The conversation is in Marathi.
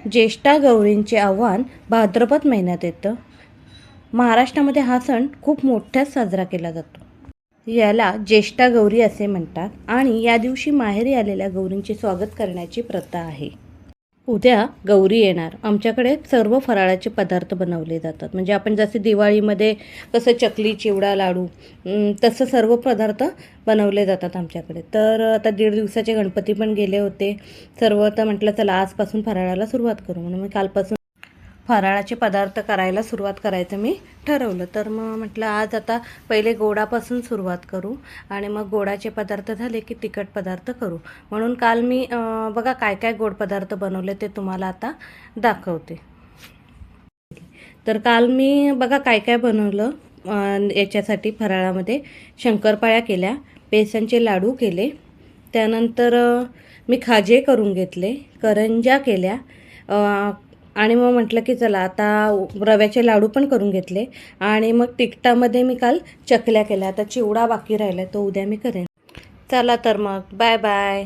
ज्येष्ठा गौरींचे आव्हान भाद्रपद महिन्यात येतं. महाराष्ट्रामध्ये हा सण खूप मोठ्यात साजरा केला जातो. याला ज्येष्ठा गौरी असे म्हणतात आणि या दिवशी माहेरी आलेल्या गौरींचे स्वागत करण्याची प्रथा आहे. उद्या गौरी येणार. आमच्याकडे सर्व फराळाचे पदार्थ बनवले जातात. म्हणजे आपण जसे दिवाळीमध्ये कसं चकली, चिवडा, लाडू तसं सर्व पदार्थ बनवले जातात आमच्याकडे. तर आता 1.5 दिवसाचे गणपती पण गेले होते. सर्व तर म्हटलं चला आजपासून फराळाला सुरुवात करू, म्हणून मी कालपासून फराळाचे पदार्थ करायला सुरुवात करायचं मी ठरवलं. तर मग म्हटलं आज आता पहिले गोडापासून सुरुवात करू आणि मग गोडाचे पदार्थ झाले की तिखट पदार्थ करू. म्हणून काल मी बघा काय काय गोड पदार्थ बनवले ते तुम्हाला आता दाखवते. तर काल मी बघा काय काय बनवलं. याच्यासाठी फराळामध्ये शंकरपाळ्या केल्या, बेसनचे लाडू केले, त्यानंतर मी खाजे करून घेतले, करंज्या केल्या आणि मग म्हटलं की चला आता रव्याचे लाडू पण करून घेतले आणि मग तिखटामध्ये मी काल चकल्या केल्या. आता चिवडा बाकी राहिला तो उद्या मी करेन. चला तर मग बाय बाय.